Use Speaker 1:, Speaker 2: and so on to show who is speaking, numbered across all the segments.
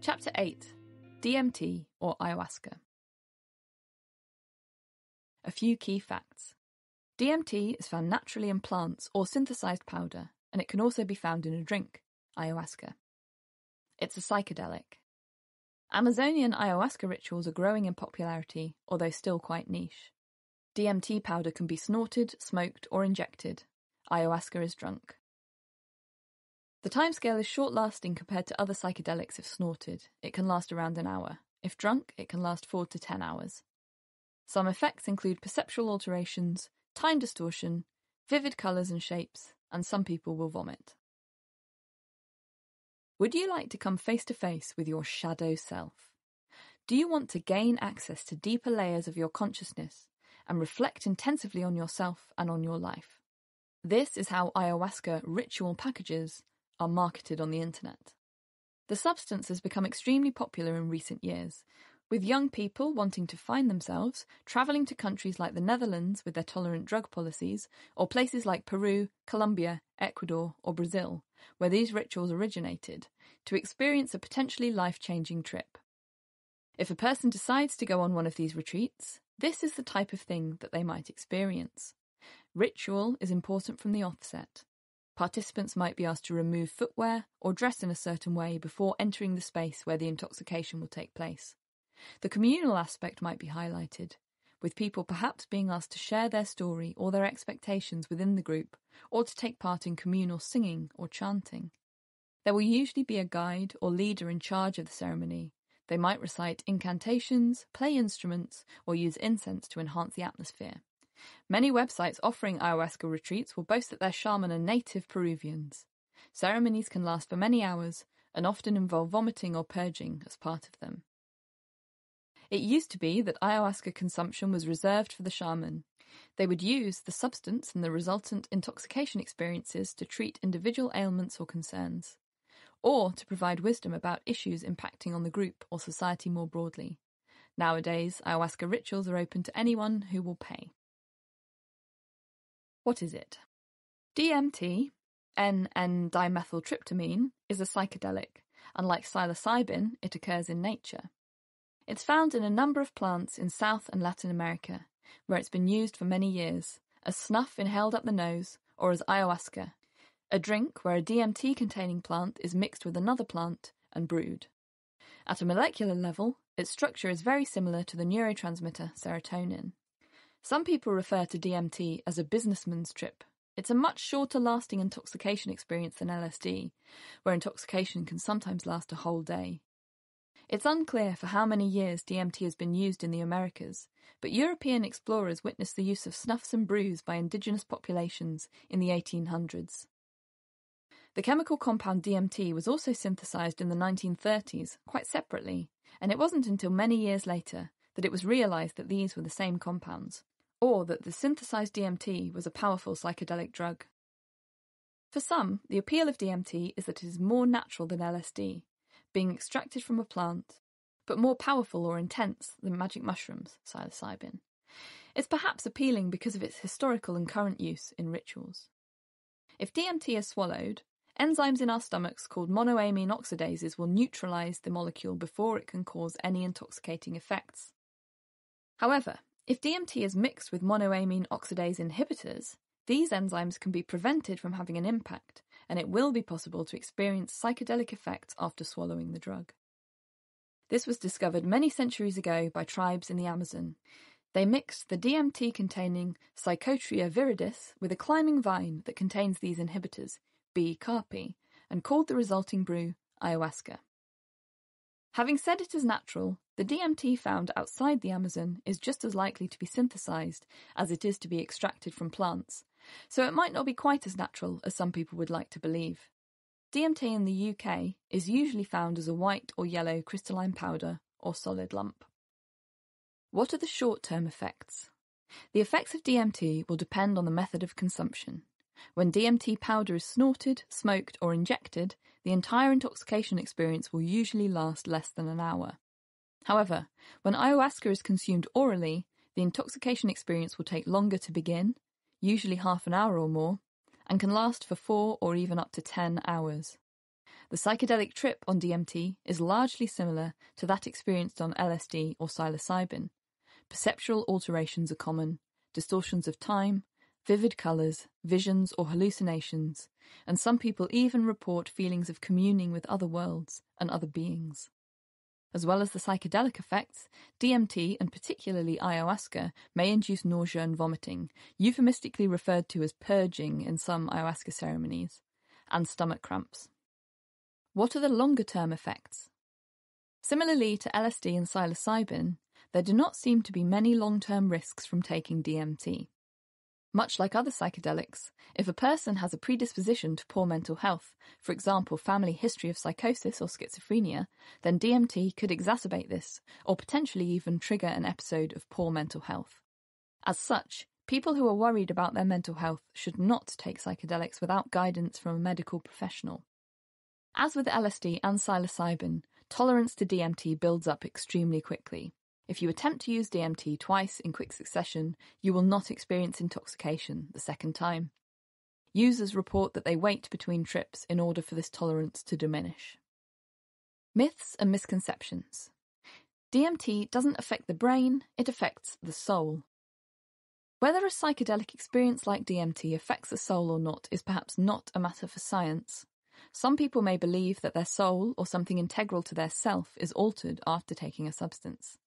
Speaker 1: Chapter 8. DMT or Ayahuasca. A few key facts. DMT is found naturally in plants or synthesized powder, and it can also be found in a drink, ayahuasca. It's a psychedelic. Amazonian ayahuasca rituals are growing in popularity, although still quite niche. DMT powder can be snorted, smoked, or injected. Ayahuasca is drunk. The timescale is short-lasting compared to other psychedelics if snorted. It can last around an hour. If drunk, it can last 4 to 10 hours. Some effects include perceptual alterations, time distortion, vivid colours and shapes, and some people will vomit. Would you like to come face-to-face with your shadow self? Do you want to gain access to deeper layers of your consciousness and reflect intensively on yourself and on your life? This is how ayahuasca ritual packages are marketed on the internet. The substance has become extremely popular in recent years, with young people wanting to find themselves travelling to countries like the Netherlands with their tolerant drug policies, or places like Peru, Colombia, Ecuador, or Brazil, where these rituals originated, to experience a potentially life-changing trip. If a person decides to go on one of these retreats, this is the type of thing that they might experience. Ritual is important from the offset. Participants might be asked to remove footwear or dress in a certain way before entering the space where the intoxication will take place. The communal aspect might be highlighted, with people perhaps being asked to share their story or their expectations within the group, or to take part in communal singing or chanting. There will usually be a guide or leader in charge of the ceremony. They might recite incantations, play instruments, or use incense to enhance the atmosphere. Many websites offering ayahuasca retreats will boast that their shaman are native Peruvians. Ceremonies can last for many hours and often involve vomiting or purging as part of them. It used to be that ayahuasca consumption was reserved for the shaman. They would use the substance and the resultant intoxication experiences to treat individual ailments or concerns, or to provide wisdom about issues impacting on the group or society more broadly. Nowadays, ayahuasca rituals are open to anyone who will pay. What is it? DMT, N-dimethyltryptamine, is a psychedelic. Unlike psilocybin, it occurs in nature. It's found in a number of plants in South and Latin America, where it's been used for many years, as snuff inhaled up the nose, or as ayahuasca, a drink where a DMT-containing plant is mixed with another plant and brewed. At a molecular level, its structure is very similar to the neurotransmitter serotonin. Some people refer to DMT as a businessman's trip. It's a much shorter-lasting intoxication experience than LSD, where intoxication can sometimes last a whole day. It's unclear for how many years DMT has been used in the Americas, but European explorers witnessed the use of snuffs and brews by indigenous populations in the 1800s. The chemical compound DMT was also synthesized in the 1930s, quite separately, and it wasn't until many years later that it was realized that these were the same compounds, or that the synthesized DMT was a powerful psychedelic drug. For some, the appeal of DMT is that it is more natural than LSD, being extracted from a plant, but more powerful or intense than magic mushrooms, psilocybin. It's perhaps appealing because of its historical and current use in rituals. If DMT is swallowed, enzymes in our stomachs called monoamine oxidases will neutralize the molecule before it can cause any intoxicating effects. However, if DMT is mixed with monoamine oxidase inhibitors, these enzymes can be prevented from having an impact, and it will be possible to experience psychedelic effects after swallowing the drug. This was discovered many centuries ago by tribes in the Amazon. They mixed the DMT-containing Psychotria viridis with a climbing vine that contains these inhibitors, B. carpi, and called the resulting brew ayahuasca. Having said it is natural, the DMT found outside the Amazon is just as likely to be synthesized as it is to be extracted from plants, so it might not be quite as natural as some people would like to believe. DMT in the UK is usually found as a white or yellow crystalline powder or solid lump. What are the short-term effects? The effects of DMT will depend on the method of consumption. When DMT powder is snorted, smoked, or injected, the entire intoxication experience will usually last less than an hour. However, when ayahuasca is consumed orally, the intoxication experience will take longer to begin, usually half an hour or more, and can last for 4 or even up to 10 hours. The psychedelic trip on DMT is largely similar to that experienced on LSD or psilocybin. Perceptual alterations are common, distortions of time, vivid colours, visions or hallucinations, and some people even report feelings of communing with other worlds and other beings. As well as the psychedelic effects, DMT, and particularly ayahuasca, may induce nausea and vomiting, euphemistically referred to as purging in some ayahuasca ceremonies, and stomach cramps. What are the longer-term effects? Similarly to LSD and psilocybin, there do not seem to be many long-term risks from taking DMT. Much like other psychedelics, if a person has a predisposition to poor mental health, for example family history of psychosis or schizophrenia, then DMT could exacerbate this, or potentially even trigger an episode of poor mental health. As such, people who are worried about their mental health should not take psychedelics without guidance from a medical professional. As with LSD and psilocybin, tolerance to DMT builds up extremely quickly. If you attempt to use DMT twice in quick succession, you will not experience intoxication the second time. Users report that they wait between trips in order for this tolerance to diminish. Myths and misconceptions. DMT doesn't affect the brain, it affects the soul. Whether a psychedelic experience like DMT affects the soul or not is perhaps not a matter for science. Some people may believe that their soul or something integral to their self is altered after taking a substance.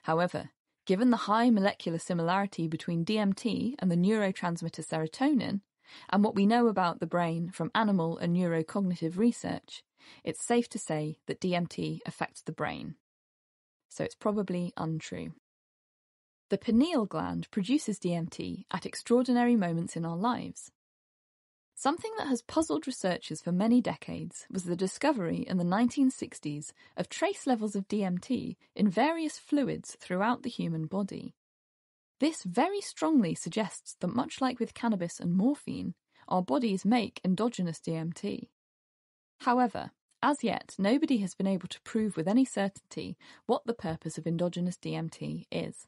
Speaker 1: However, given the high molecular similarity between DMT and the neurotransmitter serotonin, and what we know about the brain from animal and neurocognitive research, it's safe to say that DMT affects the brain. So it's probably untrue. The pineal gland produces DMT at extraordinary moments in our lives. Something that has puzzled researchers for many decades was the discovery in the 1960s of trace levels of DMT in various fluids throughout the human body. This very strongly suggests that much like with cannabis and morphine, our bodies make endogenous DMT. However, as yet, nobody has been able to prove with any certainty what the purpose of endogenous DMT is.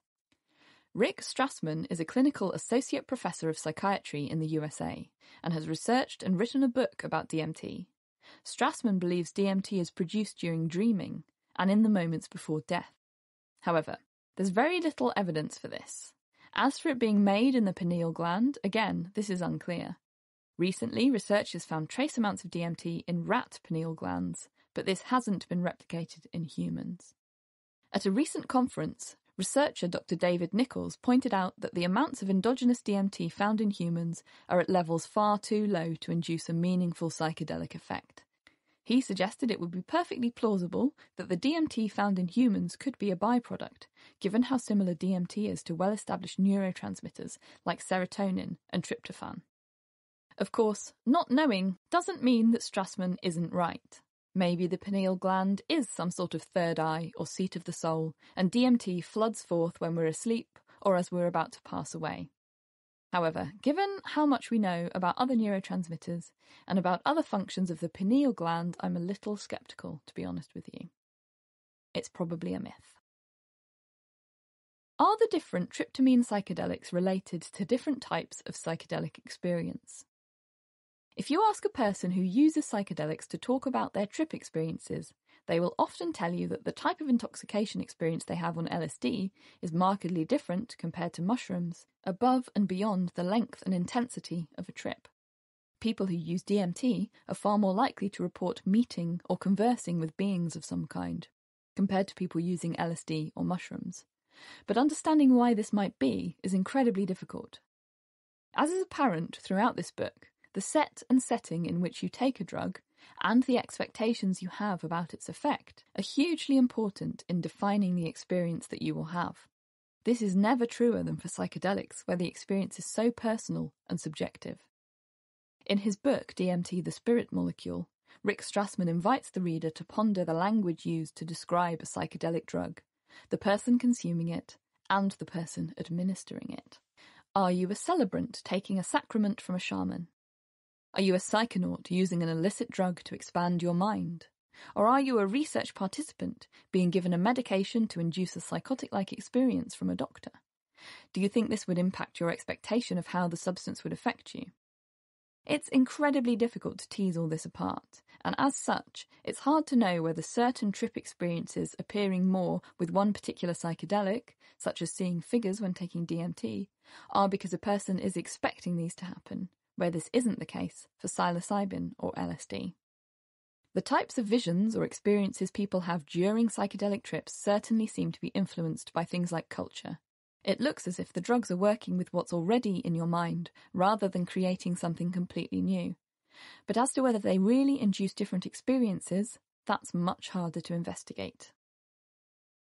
Speaker 1: Rick Strassman is a clinical associate professor of psychiatry in the USA and has researched and written a book about DMT. Strassman believes DMT is produced during dreaming and in the moments before death. However, there's very little evidence for this. As for it being made in the pineal gland, again, this is unclear. Recently, researchers found trace amounts of DMT in rat pineal glands, but this hasn't been replicated in humans. At a recent conference, researcher Dr. David Nichols pointed out that the amounts of endogenous DMT found in humans are at levels far too low to induce a meaningful psychedelic effect. He suggested it would be perfectly plausible that the DMT found in humans could be a byproduct, given how similar DMT is to well-established neurotransmitters like serotonin and tryptophan. Of course, not knowing doesn't mean that Strassman isn't right. Maybe the pineal gland is some sort of third eye or seat of the soul, and DMT floods forth when we're asleep or as we're about to pass away. However, given how much we know about other neurotransmitters and about other functions of the pineal gland, I'm a little sceptical, to be honest with you. It's probably a myth. Are the different tryptamine psychedelics related to different types of psychedelic experience? If you ask a person who uses psychedelics to talk about their trip experiences, they will often tell you that the type of intoxication experience they have on LSD is markedly different compared to mushrooms, above and beyond the length and intensity of a trip. People who use DMT are far more likely to report meeting or conversing with beings of some kind, compared to people using LSD or mushrooms. But understanding why this might be is incredibly difficult. As is apparent throughout this book, the set and setting in which you take a drug, and the expectations you have about its effect, are hugely important in defining the experience that you will have. This is never truer than for psychedelics, where the experience is so personal and subjective. In his book, DMT, the Spirit Molecule, Rick Strassman invites the reader to ponder the language used to describe a psychedelic drug, the person consuming it, and the person administering it. Are you a celebrant taking a sacrament from a shaman? Are you a psychonaut using an illicit drug to expand your mind? Or are you a research participant being given a medication to induce a psychotic-like experience from a doctor? Do you think this would impact your expectation of how the substance would affect you? It's incredibly difficult to tease all this apart, and as such, it's hard to know whether certain trip experiences appearing more with one particular psychedelic, such as seeing figures when taking DMT, are because a person is expecting these to happen, where this isn't the case for psilocybin or LSD. The types of visions or experiences people have during psychedelic trips certainly seem to be influenced by things like culture. It looks as if the drugs are working with what's already in your mind rather than creating something completely new. But as to whether they really induce different experiences, that's much harder to investigate.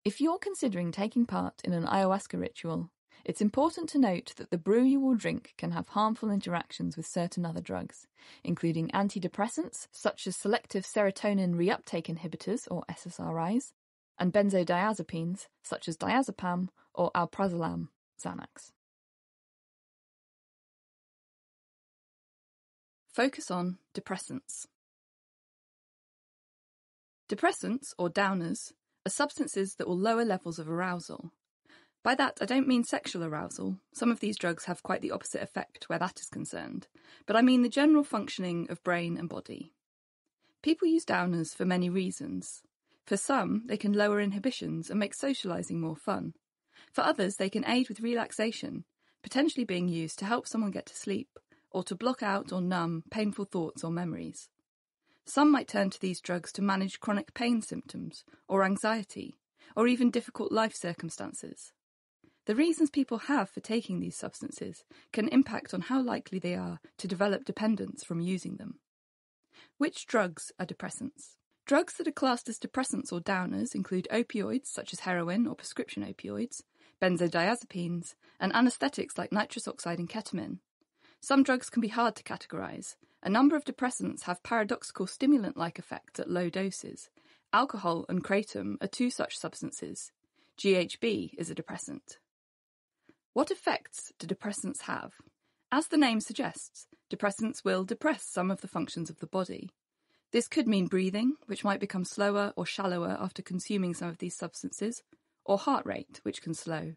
Speaker 1: If you're considering taking part in an ayahuasca ritual, it's important to note that the brew you will drink can have harmful interactions with certain other drugs, including antidepressants such as selective serotonin reuptake inhibitors or SSRIs, and benzodiazepines such as diazepam or alprazolam, Xanax. Focus on depressants. Depressants, or downers, are substances that will lower levels of arousal. By that, I don't mean sexual arousal. Some of these drugs have quite the opposite effect where that is concerned, but I mean the general functioning of brain and body. People use downers for many reasons. For some, they can lower inhibitions and make socialising more fun. For others, they can aid with relaxation, potentially being used to help someone get to sleep, or to block out or numb painful thoughts or memories. Some might turn to these drugs to manage chronic pain symptoms, or anxiety, or even difficult life circumstances. The reasons people have for taking these substances can impact on how likely they are to develop dependence from using them. Which drugs are depressants? Drugs that are classed as depressants or downers include opioids such as heroin or prescription opioids, benzodiazepines, and anaesthetics like nitrous oxide and ketamine. Some drugs can be hard to categorise. A number of depressants have paradoxical stimulant-like effects at low doses. Alcohol and kratom are two such substances. GHB is a depressant. What effects do depressants have? As the name suggests, depressants will depress some of the functions of the body. This could mean breathing, which might become slower or shallower after consuming some of these substances, or heart rate, which can slow.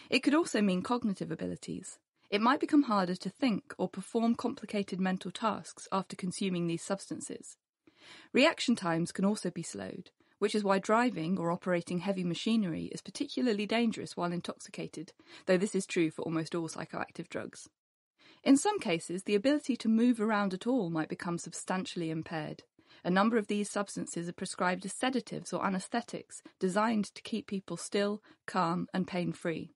Speaker 1: It could also mean cognitive abilities. It might become harder to think or perform complicated mental tasks after consuming these substances. Reaction times can also be slowed, which is why driving or operating heavy machinery is particularly dangerous while intoxicated, though this is true for almost all psychoactive drugs. In some cases, the ability to move around at all might become substantially impaired. A number of these substances are prescribed as sedatives or anaesthetics designed to keep people still, calm, and pain-free.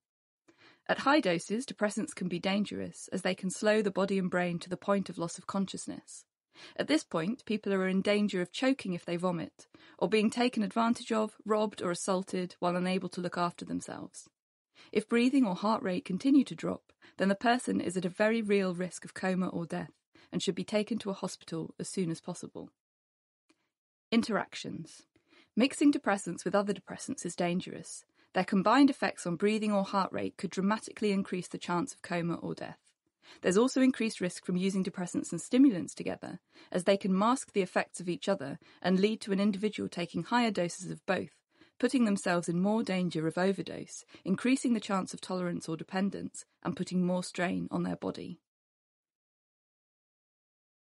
Speaker 1: At high doses, depressants can be dangerous, as they can slow the body and brain to the point of loss of consciousness. At this point, people are in danger of choking if they vomit, or being taken advantage of, robbed, or assaulted while unable to look after themselves. If breathing or heart rate continue to drop, then the person is at a very real risk of coma or death, and should be taken to a hospital as soon as possible. Interactions. Mixing depressants with other depressants is dangerous. Their combined effects on breathing or heart rate could dramatically increase the chance of coma or death. There's also increased risk from using depressants and stimulants together, as they can mask the effects of each other and lead to an individual taking higher doses of both, putting themselves in more danger of overdose, increasing the chance of tolerance or dependence, and putting more strain on their body.